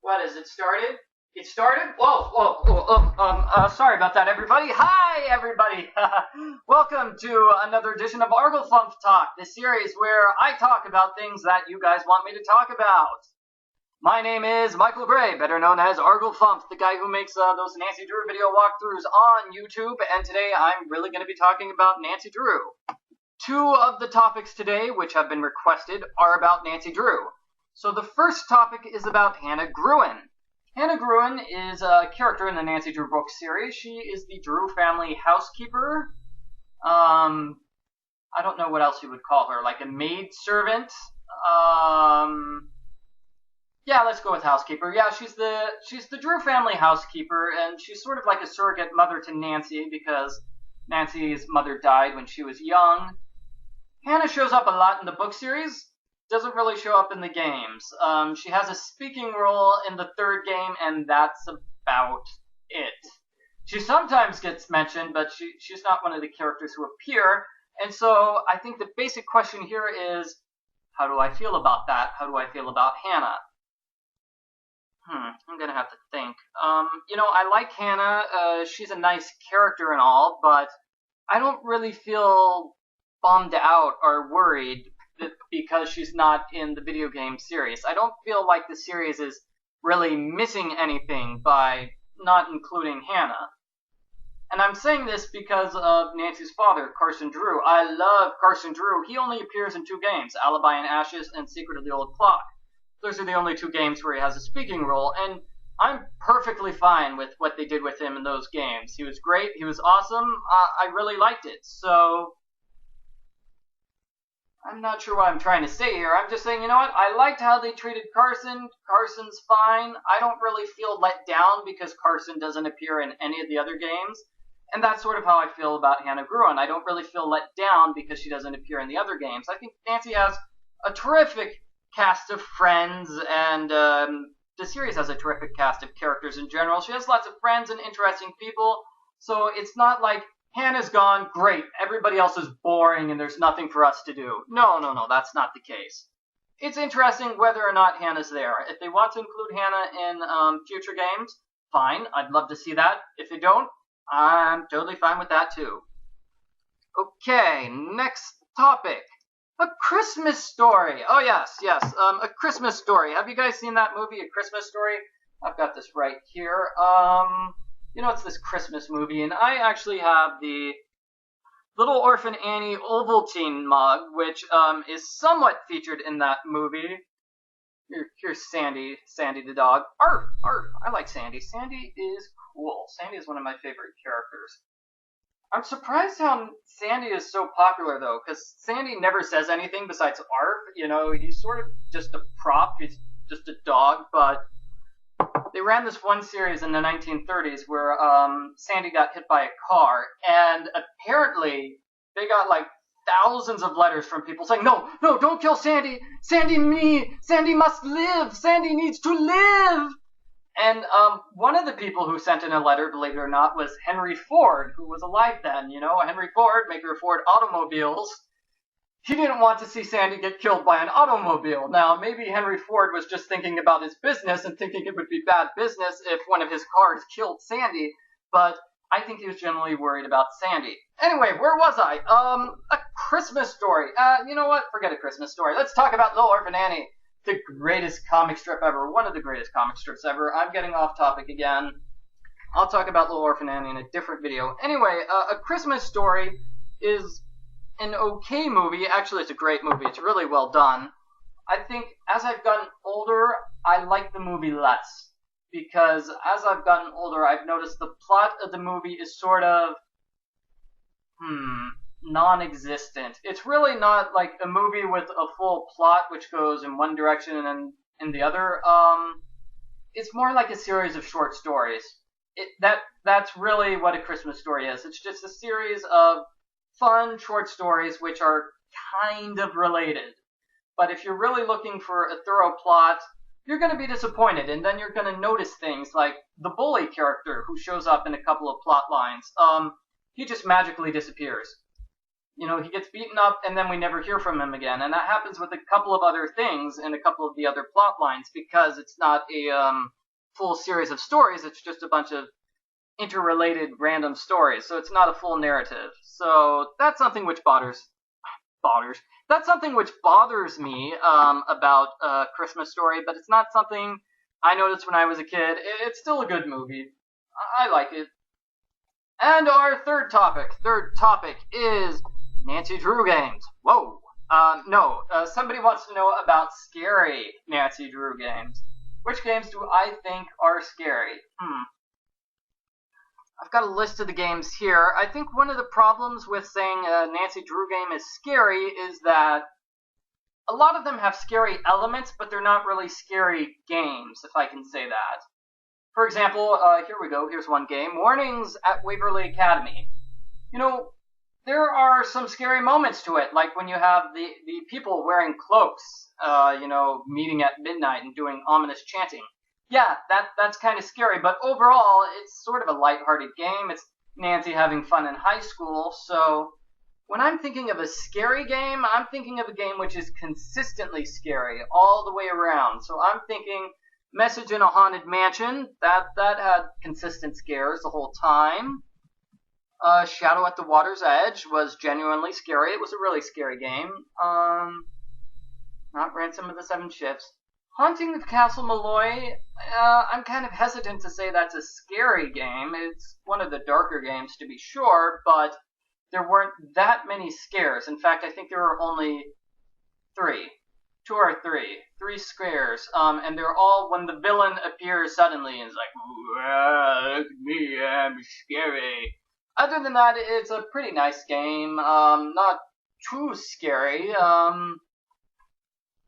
What is it started? It started? Sorry about that, everybody. Hi, everybody. Welcome to another edition of Arglefumph Talk, the series where I talk about things that you guys want me to talk about. My name is Michael Gray, better known as Arglefumph, the guy who makes those Nancy Drew video walkthroughs on YouTube, and today I'm really going to be talking about Nancy Drew. Two of the topics today, which have been requested, are about Nancy Drew. So the first topic is about Hannah Gruen. Hannah Gruen is a character in the Nancy Drew book series. She is the Drew family housekeeper. I don't know what else you would call her, like a maid servant. Yeah, let's go with housekeeper. Yeah, she's the Drew family housekeeper, and she's sort of like a surrogate mother to Nancy because Nancy's mother died when she was young. Hannah shows up a lot in the book series. Doesn't really show up in the games. She has a speaking role in the third game, and that's about it. She sometimes gets mentioned, but she's not one of the characters who appear. And so I think the basic question here is, how do I feel about that? How do I feel about Hannah? I'm gonna have to think. I like Hannah. She's a nice character and all, but I don't really feel bummed out or worried because she's not in the video game series. I don't feel like the series is really missing anything by not including Hannah. And I'm saying this because of Nancy's father, Carson Drew. I love Carson Drew. He only appears in two games, Alibi and Ashes and Secret of the Old Clock. Those are the only two games where he has a speaking role, and I'm perfectly fine with what they did with him in those games. He was great. He was awesome. I really liked it. So I'm not sure what I'm trying to say here. I'm just saying, you know what? I liked how they treated Carson. Carson's fine. I don't really feel let down because Carson doesn't appear in any of the other games. And that's sort of how I feel about Hannah Gruen. I don't really feel let down because she doesn't appear in the other games. I think Nancy has a terrific cast of friends, and the series has a terrific cast of characters in general. She has lots of friends and interesting people, so it's not like Hannah's gone, great, everybody else is boring and there's nothing for us to do. No, that's not the case. It's interesting whether or not Hannah's there. If they want to include Hannah in future games, fine, I'd love to see that. If they don't, I'm totally fine with that too. Okay, next topic. A Christmas Story. Oh, yes. A Christmas Story. Have you guys seen that movie, A Christmas Story? I've got this right here. It's this Christmas movie, and I actually have the Little Orphan Annie Ovaltine mug, which is somewhat featured in that movie. Here's Sandy the dog. Arf, I like Sandy. Sandy is cool. Sandy is one of my favorite characters. I'm surprised how Sandy is so popular, though, because Sandy never says anything besides arf. He's sort of just a prop. He's just a dog, but they ran this one series in the 1930s where Sandy got hit by a car, and apparently they got, thousands of letters from people saying, no, don't kill Sandy! Sandy must live! Sandy needs to live! And one of the people who sent in a letter, believe it or not, was Henry Ford, who was alive then. Henry Ford, maker of Ford automobiles. He didn't want to see Sandy get killed by an automobile. Now, maybe Henry Ford was just thinking about his business and thinking it would be bad business if one of his cars killed Sandy, but I think he was generally worried about Sandy. Anyway, where was I? A Christmas Story. You know what? Forget A Christmas Story. Let's talk about Little Orphan Annie. The greatest comic strip ever. One of the greatest comic strips ever. I'm getting off topic again. I'll talk about Little Orphan Annie in a different video. Anyway, A Christmas Story is an okay movie. Actually, it's a great movie. It's really well done. I think as I've gotten older, I like the movie less. Because as I've gotten older, I've noticed the plot of the movie is sort of non-existent. It's really not like a movie with a full plot which goes in one direction and then in the other. It's more like a series of short stories. That's really what A Christmas Story is. It's just a series of fun short stories which are kind of related. But if you're really looking for a thorough plot, you're going to be disappointed, and then you're going to notice things like the bully character who shows up in a couple of plot lines. He just magically disappears. you know, he gets beaten up and then we never hear from him again. And that happens with a couple of other things in a couple of the other plot lines because it's not a full series of stories. It's just a bunch of interrelated random stories. So it's not a full narrative. So that's something which That's something which bothers me about Christmas Story, but it's not something I noticed when I was a kid. It's still a good movie. I like it. And our third topic is Nancy Drew games. Whoa. No, somebody wants to know about scary Nancy Drew games. Which games do I think are scary? I've got a list of the games here. I think one of the problems with saying a Nancy Drew game is scary is that a lot of them have scary elements, but they're not really scary games, if I can say that. For example, here we go. Here's one game. Warnings at Waverly Academy. You know, there are some scary moments to it, like when you have the people wearing cloaks, you know, meeting at midnight and doing ominous chanting. Yeah, that's kind of scary, but overall, it's sort of a lighthearted game. It's Nancy having fun in high school, so when I'm thinking of a scary game, I'm thinking of a game which is consistently scary all the way around. So I'm thinking Message in a Haunted Mansion, that had consistent scares the whole time. Shadow at the Water's Edge was genuinely scary. It was a really scary game. Not Ransom of the Seven Ships. Haunting of Castle Malloy, I'm kind of hesitant to say that's a scary game. It's one of the darker games, to be sure, but there weren't that many scares. In fact, I think there were only three scares, and they're all when the villain appears suddenly and is like, look at me, I'm scary. Other than that, it's a pretty nice game, not too scary.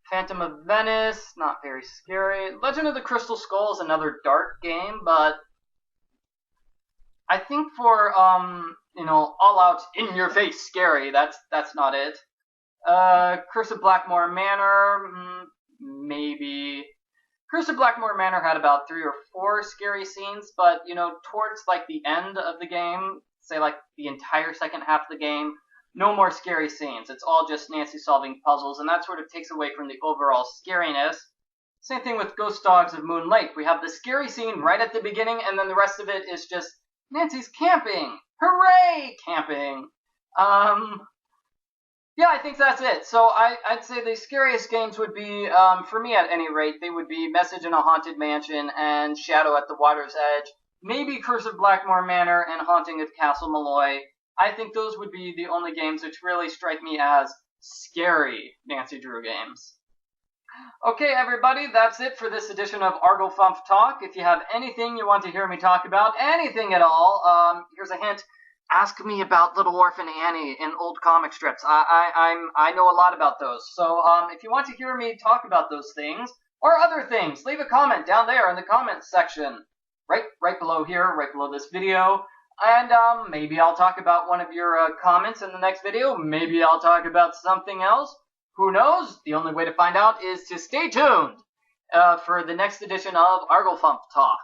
Phantom of Venice, not very scary. Legend of the Crystal Skull is another dark game, but I think for, you know, all-out, in-your-face scary, that's not it. Curse of Blackmore Manor, maybe. Curse of Blackmore Manor had about 3 or 4 scary scenes, but, you know, towards, like, the end of the game, say, like, the entire second half of the game, no more scary scenes. It's all just Nancy solving puzzles, and that sort of takes away from the overall scariness. Same thing with Ghost Dogs of Moon Lake. We have the scary scene right at the beginning, and then the rest of it is just Nancy's camping. Hooray, camping. Yeah, I think that's it. So I'd say the scariest games would be, for me at any rate, they would be Message in a Haunted Mansion and Shadow at the Water's Edge. Maybe Curse of Blackmore Manor and Haunting of Castle Malloy. I think those would be the only games which really strike me as scary Nancy Drew games. Okay, everybody, that's it for this edition of Arglefumph Talk. If you have anything you want to hear me talk about, anything at all, here's a hint. Ask me about Little Orphan Annie in old comic strips. I know a lot about those. So if you want to hear me talk about those things or other things, leave a comment down there in the comments section, right below here, right below this video. And maybe I'll talk about one of your comments in the next video. Maybe I'll talk about something else. Who knows? The only way to find out is to stay tuned for the next edition of Arglefumph Talk.